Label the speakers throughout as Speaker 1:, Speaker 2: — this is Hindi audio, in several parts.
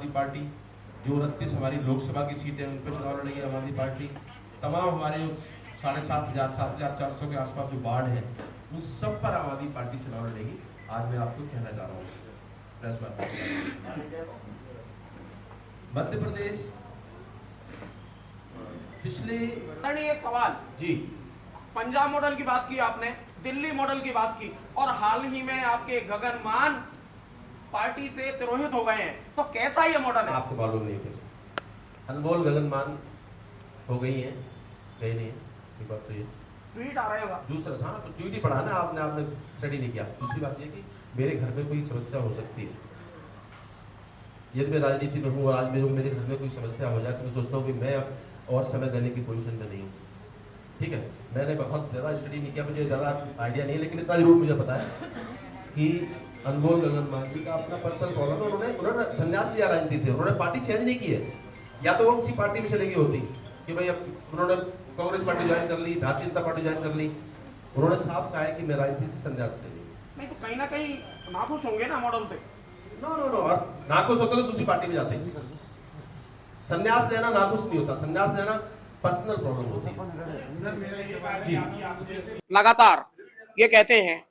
Speaker 1: आदमी पार्टी, जो 29 हमारी लोकसभा की सीटें उन पर चुनाव लड़ेगी आम आदमी पार्टी, तमाम हमारे 7,500 के आसपास जो वार्ड हैं उन सब पर आम आदमी पार्टी चुनाव लड़ेगी। आज मैं आपको कहना चाह रहा हूँ प्रेस वार्ता। मध्य प्रदेश पिछले
Speaker 2: एक सवाल
Speaker 1: जी,
Speaker 2: पंजाब मॉडल की बात की आपने, दिल्ली मॉडल की बात की, और हाल ही में आपके गगन मान पार्टी से तिरोहित हो गए हैं, तो कैसा ये मॉडल है?
Speaker 1: आपको मालूम नहीं, फिर अनमोल गगन मान हो गई हैं, गई नहीं है, ये बात तो ये
Speaker 2: ट्वीट आ रहे होगा।
Speaker 1: दूसरा, हाँ तो ट्वीट ही पढ़ा ना आपने स्टडी नहीं किया। दूसरी बात ये कि मेरे घर में कोई समस्या हो सकती है, यदि मैं राजनीति में हूँ और आज मेरे घर में कोई समस्या हो जाए तो मैं सोचता हूँ कि मैं और समय देने की पोजीशन में नहीं हूँ। ठीक है, मैंने बहुत ज़्यादा स्टडी नहीं किया, मुझे ज़्यादा आइडिया नहीं है, लेकिन इतना जरूर मुझे पता है कि अनमोल गगन मान जी का अपना पर्सनल प्रॉब्लम है। उन्होंने संन्यास लिया राजनीति से, उन्होंने पार्टी चेंज नहीं की है, या तो वो किसी पार्टी में चली गई होती कि भाई अब उन्होंने कांग्रेस पार्टी ज्वाइन कर ली, भारतीय जनता पार्टी ज्वाइन कर ली। उन्होंने साफ कहा है कि मैं राजनीति से संन्यास ले लूँ।
Speaker 2: नहीं तो कहीं ना कहीं नाखुश होंगे ना मॉडल से।
Speaker 1: नो नो नो, और नाखुश होते तो दूसरी पार्टी में जाते। संन्यास लेना नाखुश नहीं होता, संन्यास लेना पर्सनल प्रॉब्लम होती है।
Speaker 2: लगातार ये कहते हैं,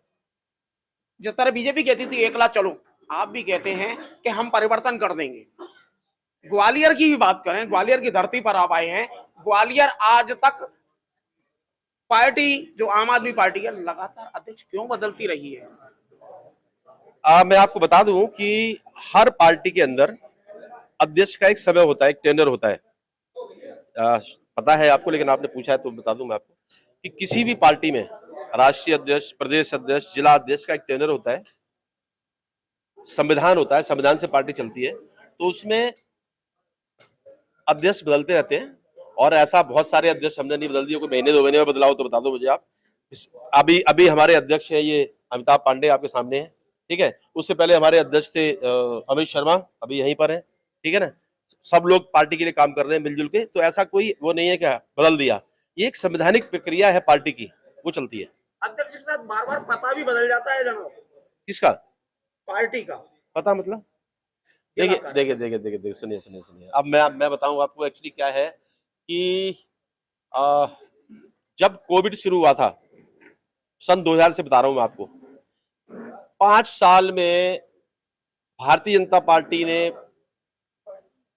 Speaker 2: जिस तरह बीजेपी कहती थी 1 लाख चलो, आप भी कहते हैं कि हम परिवर्तन कर देंगे। ग्वालियर की ही बात करें, ग्वालियर की धरती पर आप आए हैं। ग्वालियर आज तक पार्टी जो आम आदमी पार्टी है लगातार अध्यक्ष क्यों बदलती रही है?
Speaker 3: मैं आपको बता दूं कि हर पार्टी के अंदर अध्यक्ष का एक समय होता है, एक टेंडर होता है। पता है आपको, लेकिन आपने पूछा है तो बता दूं मैं आपको कि किसी भी पार्टी में राष्ट्रीय अध्यक्ष, प्रदेश अध्यक्ष, जिला अध्यक्ष का एक टेंडर होता है, संविधान होता है, संविधान से पार्टी चलती है, तो उसमें अध्यक्ष बदलते रहते हैं। और ऐसा बहुत सारे अध्यक्ष हमने नहीं बदल दिए, कोई महीने 2 महीने में बदलाव तो बता दो मुझे आप। अभी अभी हमारे अध्यक्ष है ये अमिताभ पांडे, आपके सामने है, ठीक है। उससे पहले हमारे अध्यक्ष थे अमित शर्मा, अभी यहीं पर है, ठीक है ना। सब लोग पार्टी के लिए काम कर रहे हैं मिलजुल के, तो ऐसा कोई वो नहीं है क्या बदल दिया। ये एक संवैधानिक प्रक्रिया है पार्टी की, वो चलती है।
Speaker 2: अध्यक्ष के साथ बार बार पता भी बदल जाता है जनाब।
Speaker 3: किसका
Speaker 2: पार्टी का
Speaker 3: पता? मतलब देखिए सुनिए। अब मैं बताऊं आपको एक्चुअली क्या है कि जब कोविड शुरू हुआ था सन 2000 से बता रहा हूं मैं आपको, 5 साल में भारतीय जनता पार्टी ने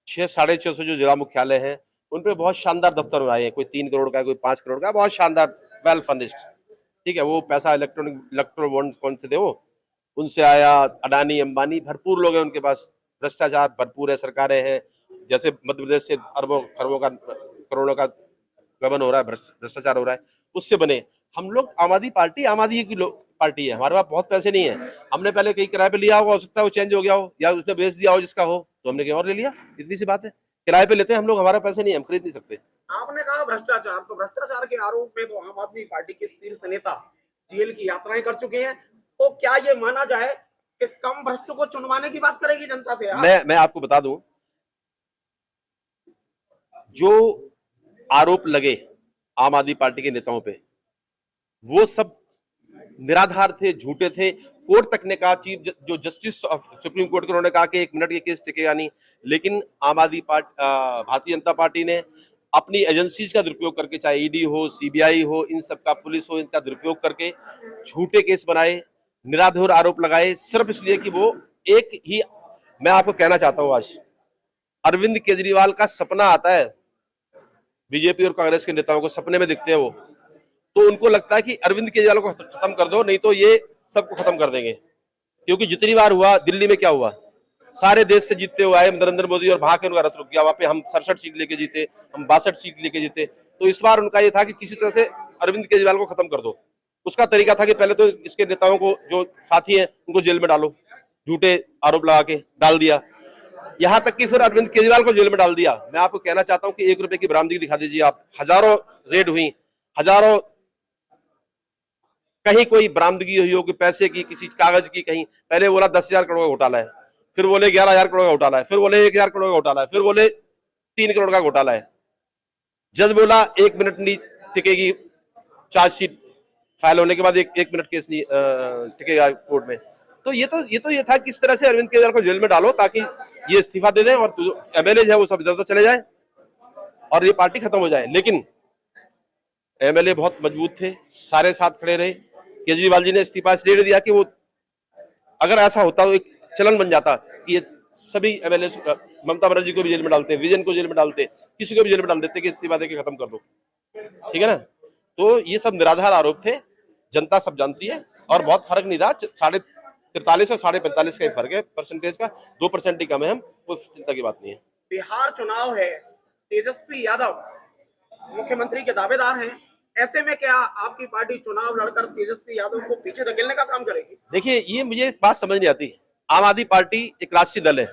Speaker 3: 600-650 जो जिला मुख्यालय हैं उन पे बहुत शानदार दफ्तर बनाए हैं। कोई 3 करोड़ का, कोई 5 करोड़ का, बहुत शानदार, वेल फर्निश्ड, ठीक है। वो पैसा इलेक्ट्रो बॉन्ड कौन से थे वो, उनसे आया। अडानी अंबानी भरपूर लोग हैं उनके पास, भ्रष्टाचार भरपूर है, सरकारें हैं। जैसे मध्य प्रदेश से अरबों खरबों का, करोड़ों का गबन हो रहा है, भ्रष्टाचार हो रहा है, उससे बने हम लोग। आम आदमी की पार्टी है, हमारे पास बहुत पैसे नहीं है। हमने पहले कहीं किराए पे लिया होगा, हो सकता है वो चेंज हो गया हो या उसने बेच दिया हो जिसका हो, तो हमने कहीं और ले लिया। इतनी सी बात है, किराए पे लेते हैं हम लोग, हमारा पैसे नहीं है, हम खरीद नहीं सकते।
Speaker 2: आपने कहा भ्रष्टाचार, तो भ्रष्टाचार के आरोप में तो आम आदमी पार्टी के शीर्ष नेता जेल की यात्राएं कर चुके हैं, तो क्या ये माना जाए कि कम भ्रष्ट को चुनवाने की बात करेगी जनता से?
Speaker 3: मैं आपको बता दूं, जो आरोप लगे आम आदमी पार्टी के नेताओं पे, वो सब निराधार थे, झूठे थे। कोर्ट तक ने कहा, चीफ जो जस्टिस सुप्रीम कोर्ट के, उन्होंने कहा कि 1 मिनट ये केस टिकेगा नहीं। लेकिन आम आदमी पार्टी, भारतीय जनता पार्टी ने अपनी एजेंसीज का दुरुपयोग करके, चाहे ईडी हो, सीबीआई हो, इन सब का, पुलिस हो, इनका दुरुपयोग करके झूठे केस बनाए, निराधार आरोप लगाए, सिर्फ इसलिए कि वो एक ही। मैं आपको कहना चाहता हूं, आज अरविंद केजरीवाल का सपना आता है, बीजेपी और कांग्रेस के नेताओं को सपने में दिखते हैं वो, तो उनको लगता है कि अरविंद केजरीवाल को खत्म कर दो, नहीं तो ये सबको खत्म कर देंगे। क्योंकि जितनी बार हुआ, दिल्ली में क्या हुआ, सारे देश से जीतते हुए आए नरेंद्र मोदी और वहां के उनका रथ रुक गया। वहां पे हम 67 सीट लेके जीते, हम 62 सीट लेके जीते। तो इस बार उनका ये था कि किसी तरह से अरविंद केजरीवाल को खत्म कर दो। उसका तरीका था कि पहले तो इसके नेताओं को, जो साथी हैं, उनको जेल में डालो, झूठे आरोप लगा के डाल दिया। यहां तक कि फिर अरविंद केजरीवाल को जेल में डाल दिया। मैं आपको कहना चाहता हूं कि 1 रुपए की बरामदगी दिखा दीजिए आप। हजारों रेड हुई, हजारों, कहीं कोई बरामदगी हुई हो कि पैसे की, किसी कागज की, कहीं पहले बोला 10,000 करोड़ का घोटाला है, फिर बोले 11,000 करोड़ का घोटाला है, फिर बोले 1,000 करोड़ का घोटाला है, फिर बोले 3 करोड़ का घोटाला है। जज बोला 1 मिनट नहीं टिकेगी चार्जशीट फाइल होने के बाद, एक मिनट केस नहीं टिकेगा कोर्ट में। तो ये था किस तरह से अरविंद केजरीवाल को जेल में डालो, ताकि ये इस्तीफा दे दें और एमएलए है वो सब इधर उधर चले जाए और ये पार्टी खत्म हो जाए। लेकिन एमएलए बहुत मजबूत थे, सारे साथ खड़े रहे। केजरीवाल जी ने इस्तीफा इसलिए दिया कि वो, अगर ऐसा होता तो एक चलन बन जाता कि ये सभी एमएलए ममता बनर्जी को भी जेल में डालते, विजन को जेल में डालते, किसी को भी जेल में डाल देते कि इस्तीफा देके खत्म कर दो, ठीक है ना। तो ये सब निराधार आरोप थे, जनता सब जानती है और बहुत फर्क नहीं था। 43.5 और 45.5 का ही फर्क है परसेंटेज का, 2% ही कम है, हम कोई चिंता की बात नहीं है।
Speaker 2: बिहार चुनाव है, तेजस्वी यादव मुख्यमंत्री के दावेदार हैं, ऐसे में क्या आपकी पार्टी चुनाव लड़कर तेजस्वी यादव को पीछे धकेलने का काम करेगी?
Speaker 3: देखिए, ये मुझे बात समझ नहीं आती। आम आदमी पार्टी एक राष्ट्रीय दल है,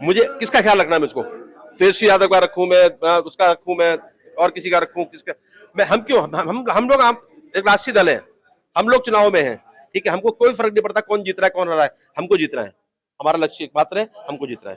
Speaker 3: मुझे किसका ख्याल रखना है? मुझको तेजस्वी यादव का रखूं मैं, उसका रखूं मैं, और किसी का रखूं, किसका मैं? हम क्यों? हम लोग एक राष्ट्रीय दल है, हम लोग चुनाव में हैं, ठीक है। हमको कोई फर्क नहीं पड़ता कौन जीत रहा है कौन हारा है, हमको जीतना है। हमारा लक्ष्य एक मात्र है, हमको जीतना है।